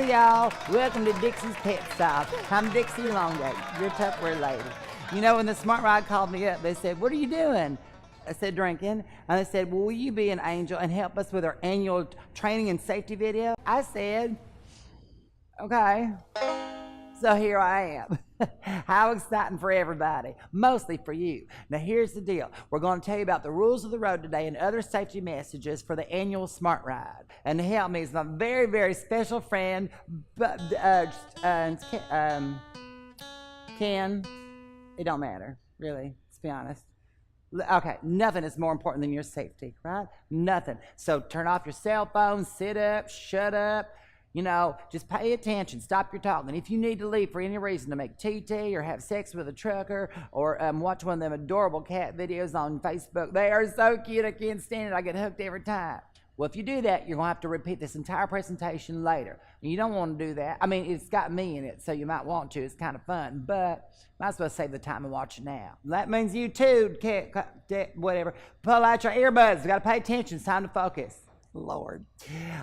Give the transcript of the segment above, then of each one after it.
Hey y'all, welcome to Dixie's Pet Stop. I'm Dixie Longgate, your Tupperware lady. You know, when the SmartRIDE called me up, they said, "What are you doing?" I said, "Drinking." And they said, "Well, will you be an angel and help us with our annual training and safety video?" I said, "Okay." So here I am. How exciting for everybody, mostly for you. Now here's the deal. We're going to tell you about the rules of the road today and other safety messages for the annual SmartRIDE. And to help me is my very, very special friend, Ken. It don't matter, really, let's be honest. Okay, nothing is more important than your safety, right? Nothing. So turn off your cell phone, sit up, shut up. You know, just pay attention, stop your talking. If you need to leave for any reason to make TT or have sex with a trucker or watch one of them adorable cat videos on Facebook, they are so cute, I can't stand it, I get hooked every time. Well, if you do that, you're gonna have to repeat this entire presentation later. And you don't wanna do that. I mean, it's got me in it, so you might want to, it's kind of fun, but might as well save the time and watch it now. That means you too, whatever, pull out your earbuds, you gotta pay attention, it's time to focus. Lord.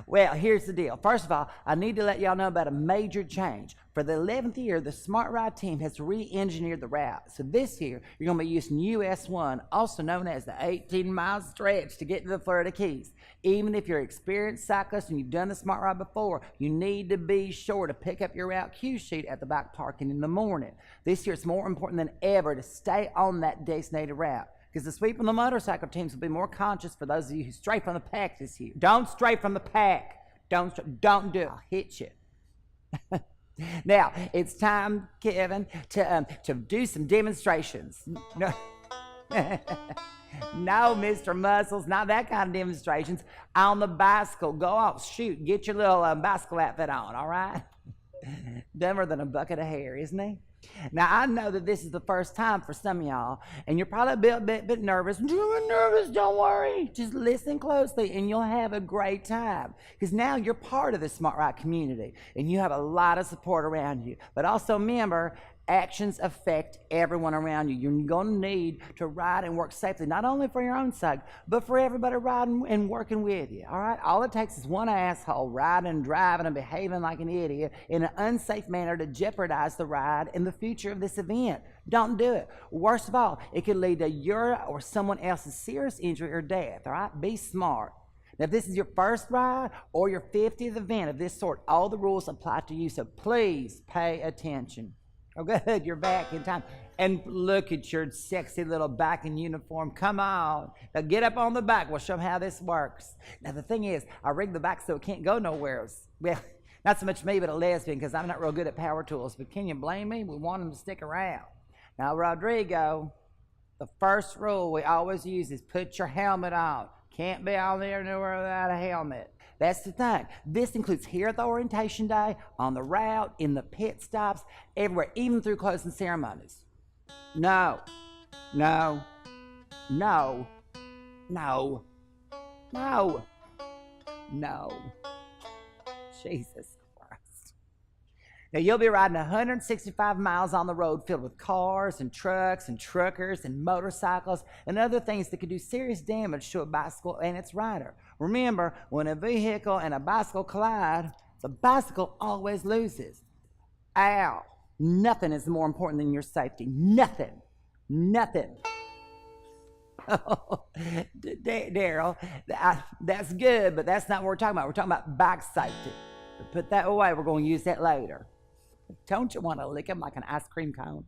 Well, here's the deal. First of all, I need to let y'all know about a major change. For the 11th year, the SmartRIDE team has re-engineered the route. So this year, you're going to be using US 1, also known as the 18-mile stretch to get to the Florida Keys. Even if you're an experienced cyclist and you've done the SmartRIDE before, you need to be sure to pick up your route cue sheet at the back parking in the morning. This year, it's more important than ever to stay on that designated route, because the sweep and the motorcycle teams will be more conscious for those of you who stray from the pack this year. Don't stray from the pack. Don't do it. I'll hit you. Now, it's time, Kevin, to do some demonstrations. No, no, Mr. Muscles, not that kind of demonstrations. On the bicycle, go off, shoot, get your little bicycle outfit on, all right? Dumber than a bucket of hair, isn't he? Now, I know that this is the first time for some of y'all, and you're probably a bit nervous. You're nervous, don't worry. Just listen closely, and you'll have a great time. Because now you're part of the SmartRIDE community, and you have a lot of support around you. But also remember, actions affect everyone around you. You're going to need to ride and work safely, not only for your own sake, but for everybody riding and working with you, all right? All it takes is one asshole riding, driving, and behaving like an idiot in an unsafe manner to jeopardize the ride and the future of this event. Don't do it. Worst of all, it could lead to your or someone else's serious injury or death, all right? Be smart. Now, if this is your first ride or your 50th event of this sort, all the rules apply to you, so please pay attention. Oh, good, you're back in time. And look at your sexy little biking uniform. Come on. Now get up on the bike. We'll show them how this works. Now, the thing is, I rigged the bike so it can't go nowhere. Well, not so much me, but a lesbian, because I'm not real good at power tools. But can you blame me? We want them to stick around. Now, Rodrigo, the first rule we always use is put your helmet on. Can't be on there nowhere without a helmet. That's the thing. This includes here at the orientation day, on the route, in the pit stops, everywhere, even through closing ceremonies. No, no, no, no, no, no. Jesus Christ. Now, you'll be riding 165 miles on the road filled with cars and trucks and truckers and motorcycles and other things that could do serious damage to a bicycle and its rider. Remember, when a vehicle and a bicycle collide, the bicycle always loses. Ow. Nothing is more important than your safety. Nothing. Nothing. Oh, Daryl, that's good, but that's not what we're talking about. We're talking about bike safety. But put that away. We're going to use that later. Don't you want to lick them like an ice cream cone?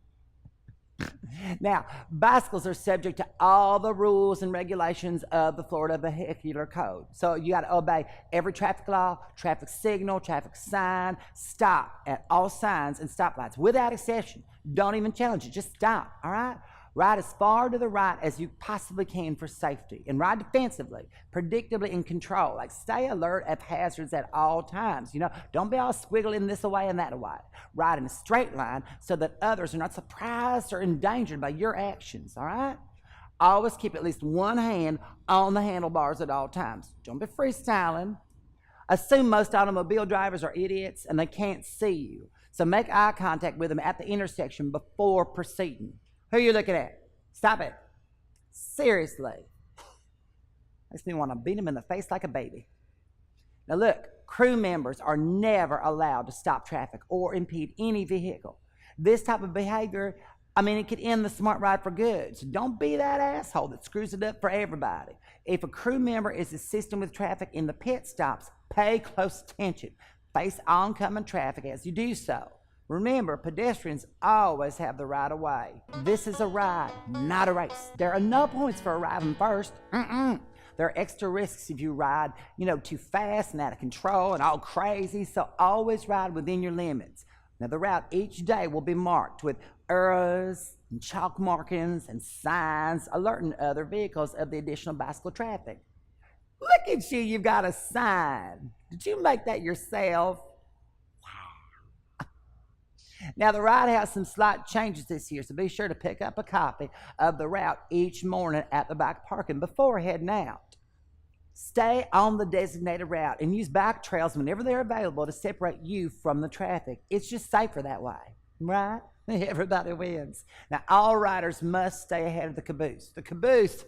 Now, bicycles are subject to all the rules and regulations of the Florida Vehicular Code. So you got to obey every traffic law, traffic signal, traffic sign. Stop at all signs and stoplights without exception. Don't even challenge it. Just stop, all right? Ride as far to the right as you possibly can for safety, and ride defensively, predictably in control. Like, stay alert of hazards at all times. You know, don't be all squiggling this away and that away. Ride in a straight line so that others are not surprised or endangered by your actions, all right? Always keep at least one hand on the handlebars at all times. Don't be freestyling. Assume most automobile drivers are idiots and they can't see you. So make eye contact with them at the intersection before proceeding. Who are you looking at? Stop it. Seriously. Makes me want to beat him in the face like a baby. Now look, crew members are never allowed to stop traffic or impede any vehicle. This type of behavior, it could end the SmartRIDE for good. So don't be that asshole that screws it up for everybody. If a crew member is assisting with traffic in the pit stops, pay close attention. Face oncoming traffic as you do so. Remember, pedestrians always have the right of way. This is a ride, not a race. There are no points for arriving first. There are extra risks if you ride, too fast and out of control and all crazy, so always ride within your limits. Now, the route each day will be marked with arrows and chalk markings and signs alerting other vehicles of the additional bicycle traffic. Look at you, you've got a sign. Did you make that yourself? Wow. Now, the ride has some slight changes this year, so be sure to pick up a copy of the route each morning at the bike parking before heading out. Stay on the designated route and use bike trails whenever they're available to separate you from the traffic. It's just safer that way, right? Everybody wins. Now, all riders must stay ahead of the caboose. The caboose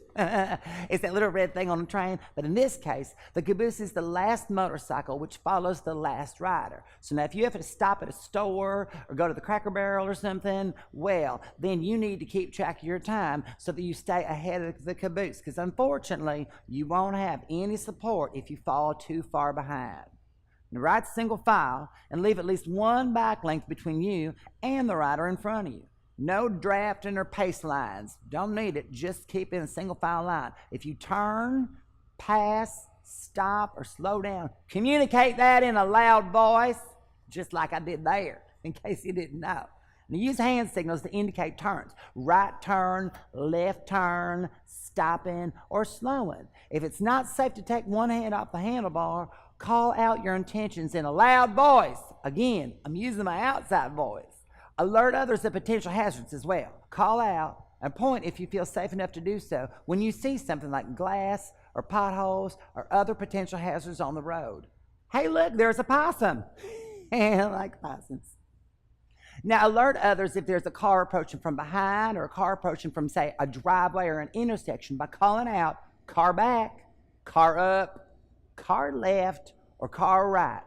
is that little red thing on the train, but in this case, the caboose is the last motorcycle which follows the last rider. So now if you have to stop at a store or go to the Cracker Barrel or something, well, then you need to keep track of your time so that you stay ahead of the caboose, because unfortunately, you won't have any support if you fall too far behind. Now, ride single file and leave at least one bike length between you and the rider in front of you. No drafting or pace lines. Don't need it. Just keep in a single file line. If you turn, pass, stop, or slow down, communicate that in a loud voice, just like I did there, in case you didn't know. Now, use hand signals to indicate turns. Right turn, left turn, stopping, or slowing. If it's not safe to take one hand off the handlebar, call out your intentions in a loud voice. Again, I'm using my outside voice. Alert others of potential hazards as well. Call out and point if you feel safe enough to do so when you see something like glass or potholes or other potential hazards on the road. Hey, look, there's a possum. I like possums. Now, alert others if there's a car approaching from behind or a car approaching from, say, a driveway or an intersection by calling out, car back, car up, car left, or car right.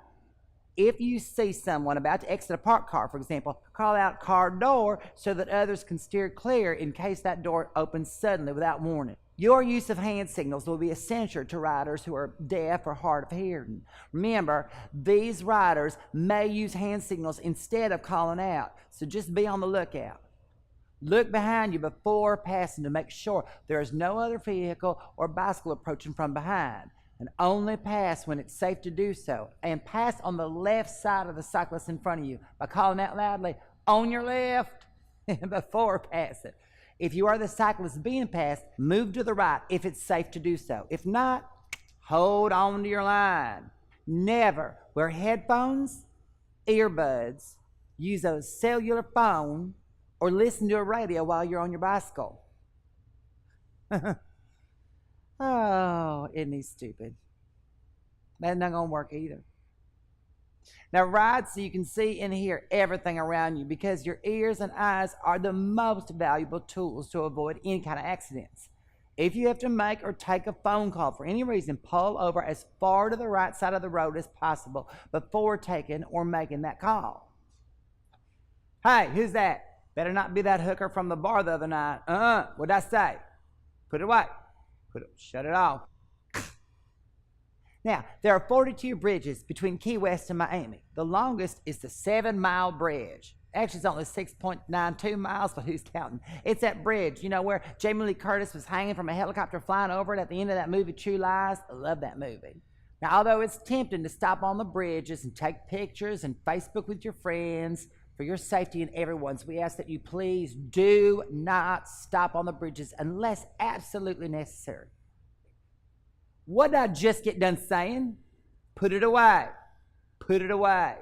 If you see someone about to exit a parked car, for example, call out car door so that others can steer clear in case that door opens suddenly without warning. Your use of hand signals will be essential to riders who are deaf or hard of hearing. Remember, these riders may use hand signals instead of calling out, so just be on the lookout. Look behind you before passing to make sure there is no other vehicle or bicycle approaching from behind. And only pass when it's safe to do so. And pass on the left side of the cyclist in front of you by calling out loudly, on your left, before passing. If you are the cyclist being passed, move to the right if it's safe to do so. If not, hold on to your line. Never wear headphones, earbuds, use a cellular phone, or listen to a radio while you're on your bicycle. Oh, isn't he stupid? That's not going to work either. Now, ride so you can see and hear everything around you, because your ears and eyes are the most valuable tools to avoid any kind of accidents. If you have to make or take a phone call for any reason, pull over as far to the right side of the road as possible before taking or making that call. Hey, who's that? Better not be that hooker from the bar the other night. What'd I say? Put it away. Shut it off. Now, there are 42 bridges between Key West and Miami. The longest is the 7-mile bridge. Actually, it's only 6.92 miles, but who's counting? It's that bridge, where Jamie Lee Curtis was hanging from a helicopter flying over it at the end of that movie, True Lies. I love that movie. Now, although it's tempting to stop on the bridges and take pictures and Facebook with your friends, for your safety and everyone's, we ask that you please do not stop on the bridges unless absolutely necessary. What did I just get done saying? Put it away. Put it away.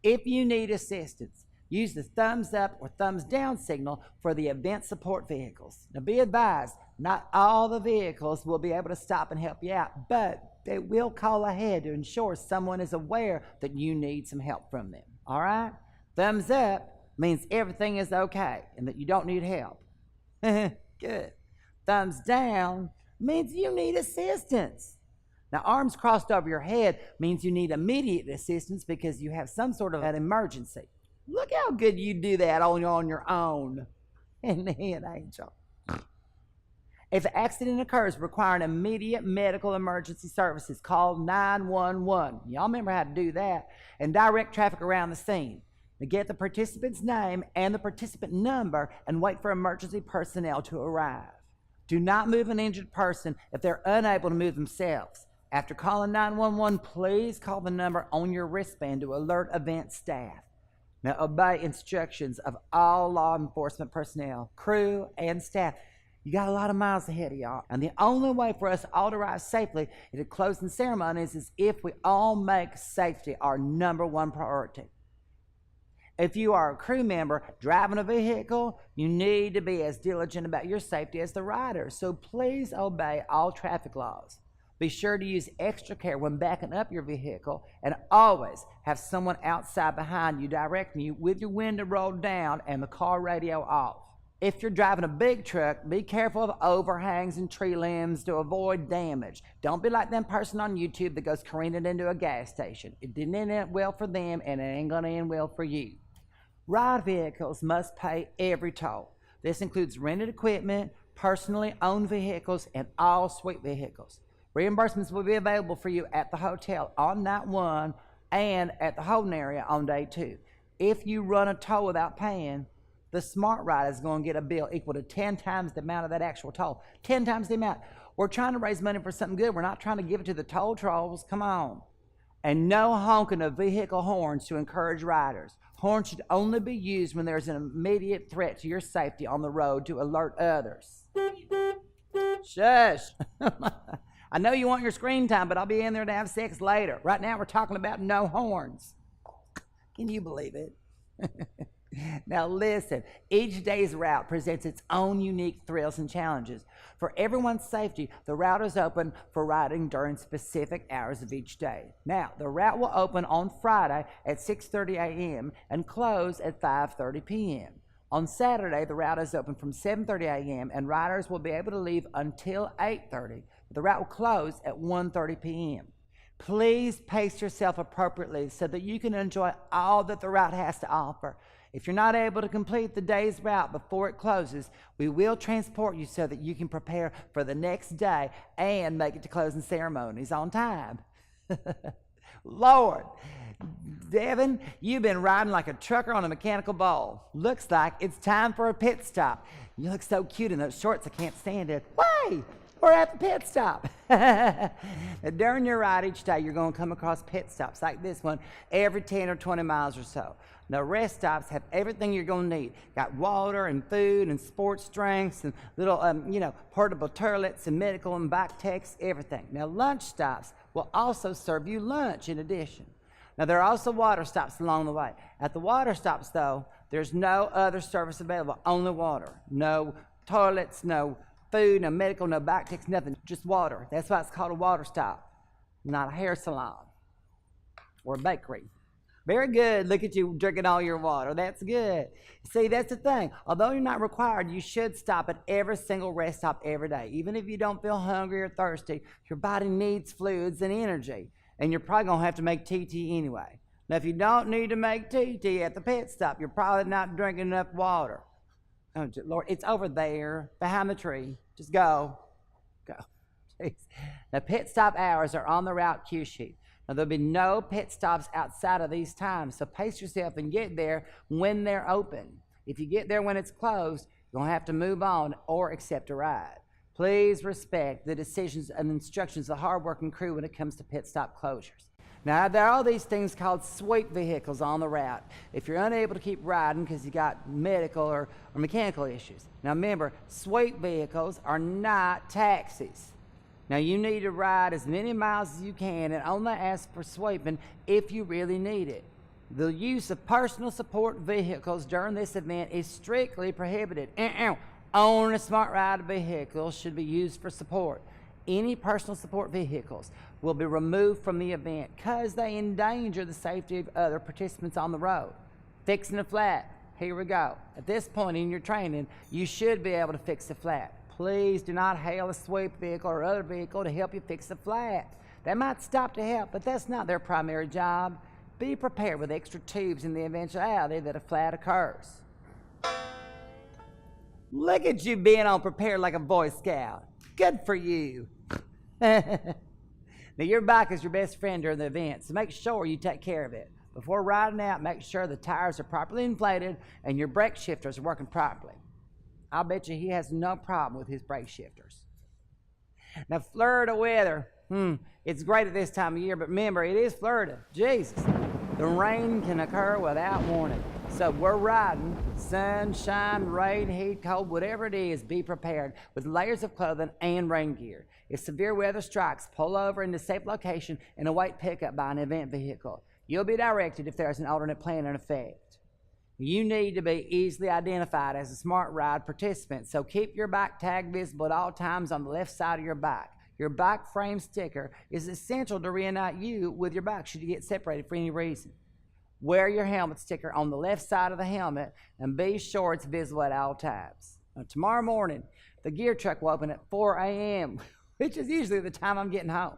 If you need assistance, use the thumbs up or thumbs down signal for the event support vehicles. Now, be advised, not all the vehicles will be able to stop and help you out, but they will call ahead to ensure someone is aware that you need some help from them. All right? Thumbs up means everything is okay and that you don't need help. Good. Thumbs down means you need assistance. Now, arms crossed over your head means you need immediate assistance because you have some sort of an emergency. Look how good you do that on your own. And then, Angel. If an accident occurs requiring immediate medical emergency services, call 911. Y'all remember how to do that. And direct traffic around the scene. Now get the participant's name and the participant number and wait for emergency personnel to arrive. Do not move an injured person if they're unable to move themselves. After calling 911, please call the number on your wristband to alert event staff. Now obey instructions of all law enforcement personnel, crew, and staff. You got a lot of miles ahead of y'all. And the only way for us all to arrive safely at the closing ceremonies is if we all make safety our number one priority. If you are a crew member driving a vehicle, you need to be as diligent about your safety as the rider. So please obey all traffic laws. Be sure to use extra care when backing up your vehicle and always have someone outside behind you directing you with your window rolled down and the car radio off. If you're driving a big truck, be careful of overhangs and tree limbs to avoid damage. Don't be like that person on YouTube that goes careening into a gas station. It didn't end well for them, and it ain't gonna end well for you. Ride vehicles must pay every toll. This includes rented equipment, personally owned vehicles, and all suite vehicles. Reimbursements will be available for you at the hotel on night 1 and at the holding area on day 2. If you run a toll without paying, the SmartRIDE is going to get a bill equal to 10 times the amount of that actual toll. 10 times the amount. We're trying to raise money for something good. We're not trying to give it to the toll trolls. Come on. And no honking of vehicle horns to encourage riders. Horns should only be used when there's an immediate threat to your safety on the road to alert others. Shush. I know you want your screen time, but I'll be in there to have sex later. Right now we're talking about no horns. Can you believe it? Now listen, each day's route presents its own unique thrills and challenges. For everyone's safety, the route is open for riding during specific hours of each day. Now, the route will open on Friday at 6:30 a.m. and close at 5:30 p.m. On Saturday, the route is open from 7:30 a.m. and riders will be able to leave until 8:30. The route will close at 1:30 p.m. Please pace yourself appropriately so that you can enjoy all that the route has to offer. If you're not able to complete the day's route before it closes, we will transport you so that you can prepare for the next day and make it to closing ceremonies on time. Lord, Devin, you've been riding like a trucker on a mechanical bull. Looks like it's time for a pit stop. You look so cute in those shorts, I can't stand it. Why? We're at the pit stop. Now, during your ride each day, you're going to come across pit stops like this one every 10 or 20 miles or so. Now, rest stops have everything you're going to need. Got water and food and sports drinks and little, portable toilets and medical and bike techs, everything. Now, lunch stops will also serve you lunch in addition. Now, there are also water stops along the way. At the water stops, though, there's no other service available, only water. No toilets, no food, no medical, no bike techs, nothing, just water. That's why it's called a water stop, not a hair salon or a bakery. Very good. Look at you drinking all your water. That's good. See, that's the thing. Although you're not required, you should stop at every single rest stop every day. Even if you don't feel hungry or thirsty, your body needs fluids and energy, and you're probably going to have to make TT anyway. Now, if you don't need to make TT at the pit stop, you're probably not drinking enough water. Oh, Lord, it's over there behind the tree. Just go. Go. Jeez. Now, pit stop hours are on the route cue sheet. Now, there'll be no pit stops outside of these times, so pace yourself and get there when they're open. If you get there when it's closed, you're going to have to move on or accept a ride. Please respect the decisions and instructions of the hard-working crew when it comes to pit stop closures. Now, there are all these things called sweep vehicles on the route if you're unable to keep riding because you got medical or mechanical issues. Now, remember, sweep vehicles are not taxis. Now, you need to ride as many miles as you can and only ask for sweeping if you really need it. The use of personal support vehicles during this event is strictly prohibited. Only SmartRIDE vehicles should be used for support. Any personal support vehicles will be removed from the event because they endanger the safety of other participants on the road. Fixing a flat. Here we go. At this point in your training, you should be able to fix a flat. Please do not hail a sweep vehicle or other vehicle to help you fix a flat. They might stop to help, but that's not their primary job. Be prepared with extra tubes in the eventuality that a flat occurs. Look at you being all prepared like a Boy Scout. Good for you. Now, your bike is your best friend during the event, so make sure you take care of it. Before riding out, make sure the tires are properly inflated and your brake shifters are working properly. I'll bet you he has no problem with his brake shifters. Now, Florida weather, it's great at this time of year, but remember, it is Florida. Jesus, the rain can occur without warning. So we're riding, sunshine, rain, heat, cold, whatever it is, be prepared with layers of clothing and rain gear. If severe weather strikes, pull over into a safe location and await pickup by an event vehicle. You'll be directed if there's an alternate plan in effect. You need to be easily identified as a SmartRIDE participant, so keep your bike tag visible at all times on the left side of your bike. Your bike frame sticker is essential to reunite you with your bike should you get separated for any reason. Wear your helmet sticker on the left side of the helmet and be sure it's visible at all times. Now, tomorrow morning, the gear truck will open at 4 a.m., which is usually the time I'm getting home.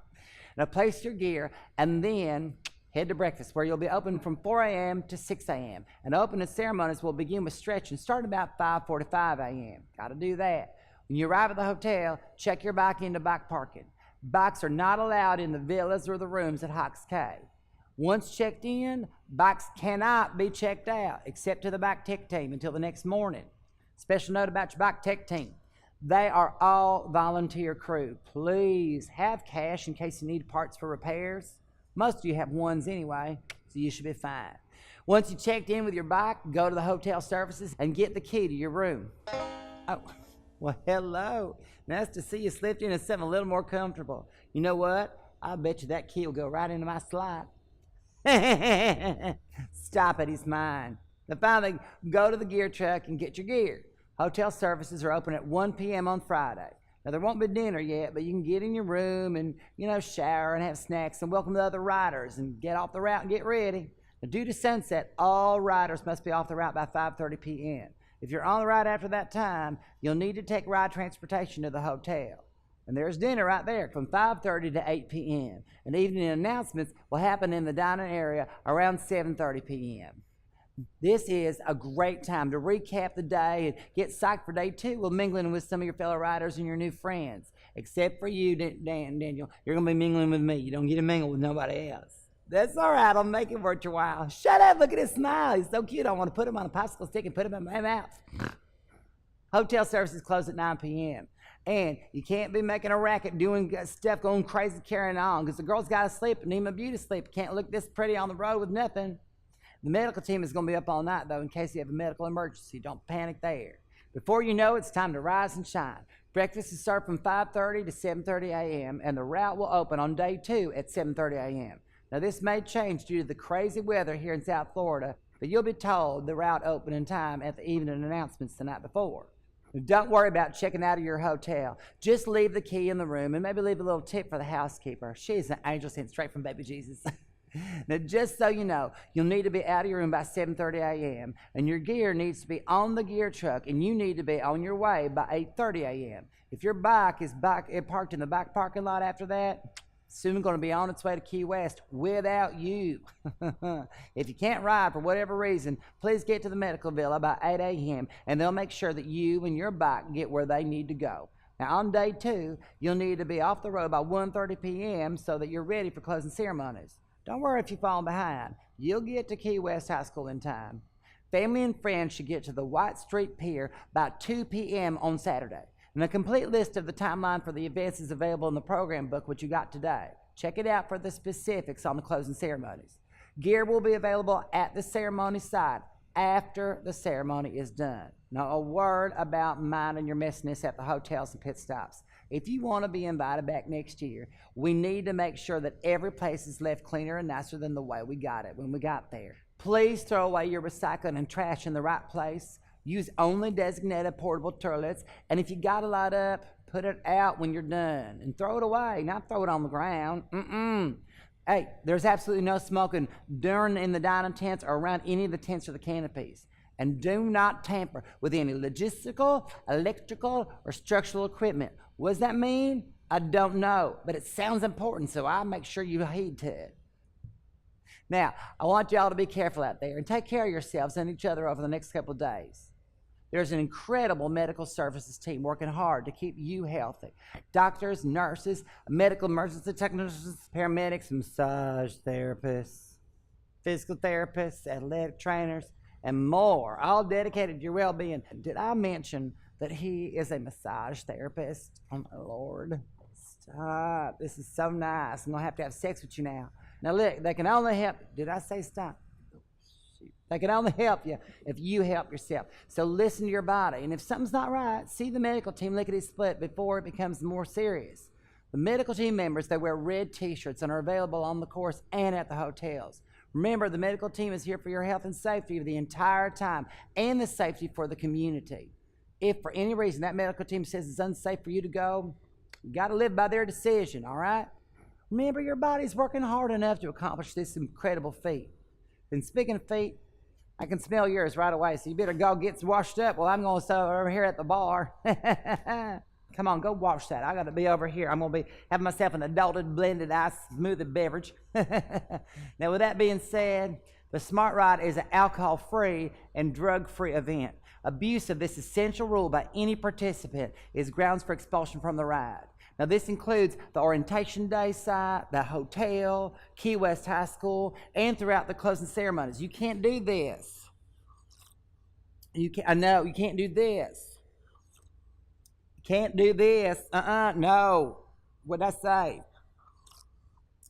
Now, place your gear and then head to breakfast, where you'll be open from 4 a.m. to 6 a.m. And opening ceremonies will begin with stretching starting about 5:45 a.m. Got to do that. When you arrive at the hotel, check your bike into bike parking. Bikes are not allowed in the villas or the rooms at Hawks Cay. Once checked in, bikes cannot be checked out, except to the bike tech team until the next morning. Special note about your bike tech team. They are all volunteer crew. Please have cash in case you need parts for repairs. Most of you have ones anyway, so you should be fine. Once you checked in with your bike, go to the hotel services and get the key to your room. Oh, well, hello. Nice to see you slipped into something a little more comfortable. You know what? I bet you that key will go right into my slot. Stop it, he's mine. Now finally, go to the gear truck and get your gear. Hotel services are open at 1 p.m. on Friday. Now, there won't be dinner yet, but you can get in your room and, shower and have snacks and welcome the other riders and get off the route and get ready. Now, due to sunset, all riders must be off the route by 5:30 p.m. If you're on the ride after that time, you'll need to take ride transportation to the hotel. And there's dinner right there from 5:30 to 8 p.m. And evening announcements will happen in the dining area around 7:30 p.m. This is a great time to recap the day and get psyched for day 2 while mingling with some of your fellow riders and your new friends. Except for you, Daniel. You're going to be mingling with me. You don't get to mingle with nobody else. That's all right. I'll make it worth your while. Shut up. Look at his smile. He's so cute. I want to put him on a popsicle stick and put him in my mouth. Hotel services close at 9 p.m. And you can't be making a racket, doing stuff, going crazy, carrying on, because the girl's got to sleep and need my beauty sleep. Can't look this pretty on the road with nothing. The medical team is going to be up all night, though, in case you have a medical emergency. Don't panic there. Before you know it, it's time to rise and shine. Breakfast is served from 5:30 to 7:30 a.m., and the route will open on day 2 at 7:30 a.m. Now, this may change due to the crazy weather here in South Florida, but you'll be told the route opening time at the evening announcements the night before. Don't worry about checking out of your hotel. Just leave the key in the room and maybe leave a little tip for the housekeeper. She's an angel sent straight from baby Jesus. Now, just so you know, you'll need to be out of your room by 7:30 a.m., and your gear needs to be on the gear truck, and you need to be on your way by 8:30 a.m. If your bike is parked in the back parking lot after that, soon going to be on its way to Key West without you. If you can't ride for whatever reason, please get to the medical villa by 8 a.m., and they'll make sure that you and your bike get where they need to go. Now, on day 2, you'll need to be off the road by 1:30 p.m. so that you're ready for closing ceremonies. Don't worry if you fall behind. You'll get to Key West High School in time. Family and friends should get to the White Street Pier by 2 p.m. on Saturday. And a complete list of the timeline for the events is available in the program book, which you got today. Check it out for the specifics on the closing ceremonies. Gear will be available at the ceremony site after the ceremony is done. Now, a word about minding your messiness at the hotels and pit stops. If you want to be invited back next year, we need to make sure that every place is left cleaner and nicer than the way we got it when we got there. Please throw away your recycling and trash in the right place. Use only designated portable toilets. And if you got a lot up, put it out when you're done and throw it away, not throw it on the ground. Hey, there's absolutely no smoking during in the dining tents or around any of the tents or the canopies. And do not tamper with any logistical, electrical, or structural equipment. What does that mean? I don't know, but it sounds important, so I make sure you heed to it. Now, I want y'all to be careful out there and take care of yourselves and each other over the next couple of days. There's an incredible medical services team working hard to keep you healthy. Doctors, nurses, medical emergency technicians, paramedics, massage therapists, physical therapists, athletic trainers, and more, all dedicated to your well-being. Did I mention that he is a massage therapist? Oh, my Lord. Stop. This is so nice. I'm going to have sex with you now. Now, look, they can only help. Did I say stop? They can only help you if you help yourself. So listen to your body. And if something's not right, see the medical team lickety-split before it becomes more serious. The medical team members, they wear red T-shirts and are available on the course and at the hotels. Remember, the medical team is here for your health and safety the entire time, and the safety for the community. If for any reason that medical team says it's unsafe for you to go, you got to live by their decision, all right? Remember, your body's working hard enough to accomplish this incredible feat. And speaking of feet, I can smell yours right away, so you better go get washed up. Well, I'm going to stay over here at the bar. Come on, go wash that. I got to be over here. I'm going to be having myself an adulted blended ice smoothie beverage. Now, with that being said, the SmartRIDE is an alcohol-free and drug-free event. Abuse of this essential rule by any participant is grounds for expulsion from the ride. Now, this includes the orientation day site, the hotel, Key West High School, and throughout the closing ceremonies. You can't do this. I know, you can't do this. Can't do this. No. What'd I say?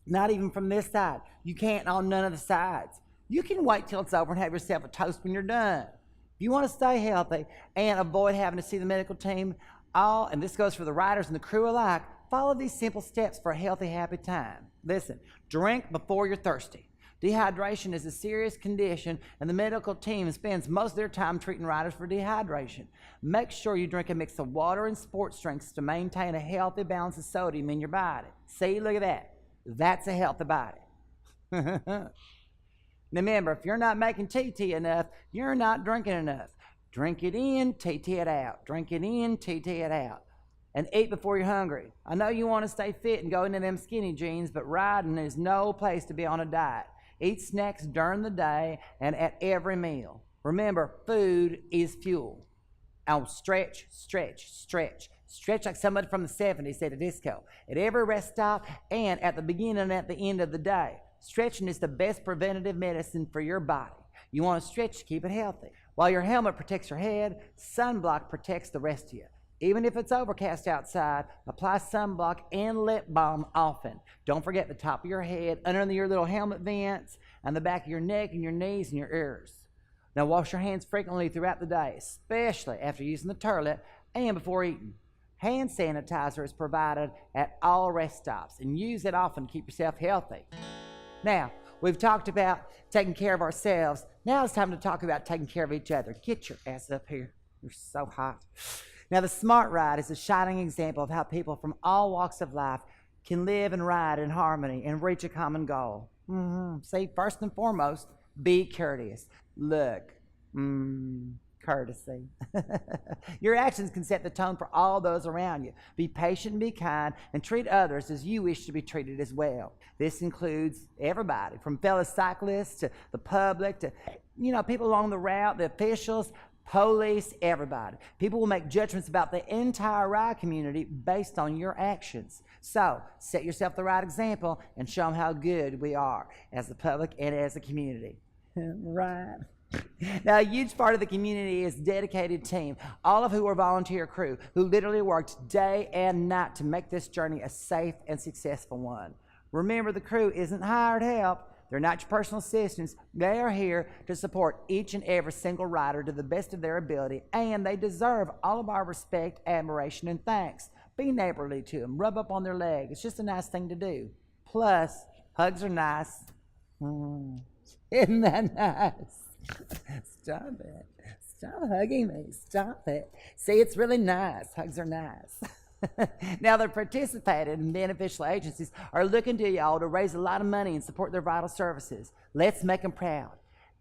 Not even from this side. You can't on none of the sides. You can wait till it's over and have yourself a toast when you're done. If you want to stay healthy and avoid having to see the medical team, and this goes for the riders and the crew alike, follow these simple steps for a healthy, happy time. Listen, drink before you're thirsty. Dehydration is a serious condition, and the medical team spends most of their time treating riders for dehydration. Make sure you drink a mix of water and sports drinks to maintain a healthy balance of sodium in your body. See, look at that. That's a healthy body. Now remember, if you're not making TT enough, you're not drinking enough. Drink it in, TT it out. Drink it in, TT it out. And eat before you're hungry. I know you want to stay fit and go into them skinny jeans, but riding is no place to be on a diet. Eat snacks during the day and at every meal. Remember, food is fuel. Oh, stretch, stretch, stretch. Stretch like somebody from the 70s at a disco. At every rest stop and at the beginning and at the end of the day. Stretching is the best preventative medicine for your body. You want to stretch to keep it healthy. While your helmet protects your head, sunblock protects the rest of you. Even if it's overcast outside, apply sunblock and lip balm often. Don't forget the top of your head, under your little helmet vents, and the back of your neck and your knees and your ears. Now wash your hands frequently throughout the day, especially after using the toilet and before eating. Hand sanitizer is provided at all rest stops, and use it often to keep yourself healthy. Now, we've talked about taking care of ourselves. Now it's time to talk about taking care of each other. Get your ass up here. You're so hot. Now, the SmartRIDE is a shining example of how people from all walks of life can live and ride in harmony and reach a common goal. See, first and foremost, be courteous. Look, courtesy. Your actions can set the tone for all those around you. Be patient and be kind, and treat others as you wish to be treated as well. This includes everybody, from fellow cyclists to the public to, people along the route, the officials, police, everybody. People will make judgments about the entire ride community based on your actions. So, set yourself the right example and show them how good we are as the public and as a community. Right. Now, a huge part of the community is a dedicated team, all of who are volunteer crew, who literally worked day and night to make this journey a safe and successful one. Remember, the crew isn't hired help. They're not your personal assistants. They are here to support each and every single rider to the best of their ability, and they deserve all of our respect, admiration, and thanks. Be neighborly to them. Rub up on their leg. It's just a nice thing to do. Plus, hugs are nice. Isn't that nice? Stop it. Stop hugging me. Stop it. See, it's really nice. Hugs are nice. Now, the participating and beneficial agencies are looking to y'all to raise a lot of money and support their vital services. Let's make them proud.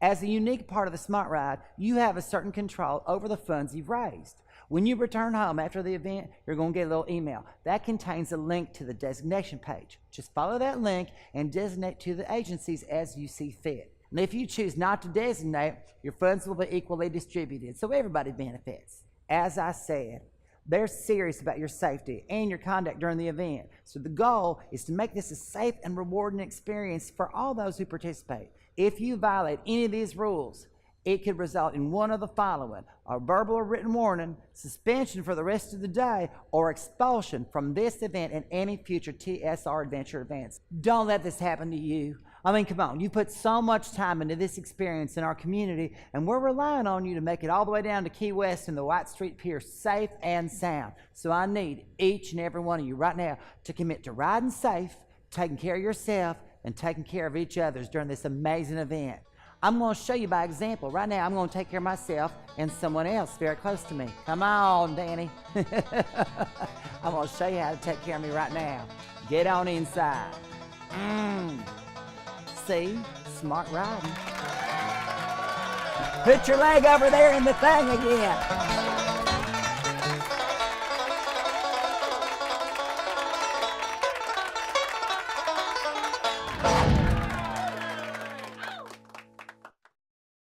As a unique part of the SmartRIDE, you have a certain control over the funds you've raised. When you return home after the event, you're going to get a little email. That contains a link to the designation page. Just follow that link and designate to the agencies as you see fit. And if you choose not to designate, your funds will be equally distributed, so everybody benefits. As I said, they're serious about your safety and your conduct during the event. So the goal is to make this a safe and rewarding experience for all those who participate. If you violate any of these rules, it could result in one of the following: a verbal or written warning, suspension for the rest of the day, or expulsion from this event and any future TSR adventure events. Don't let this happen to you. I mean, come on, you put so much time into this experience in our community, and we're relying on you to make it all the way down to Key West and the White Street Pier safe and sound. So I need each and every one of you right now to commit to riding safe, taking care of yourself, and taking care of each other during this amazing event. I'm going to show you by example. Right now, I'm going to take care of myself and someone else very close to me. Come on, Danny. I'm going to show you how to take care of me right now. Get on inside. See? Smart riding. Put your leg over there in the thing again.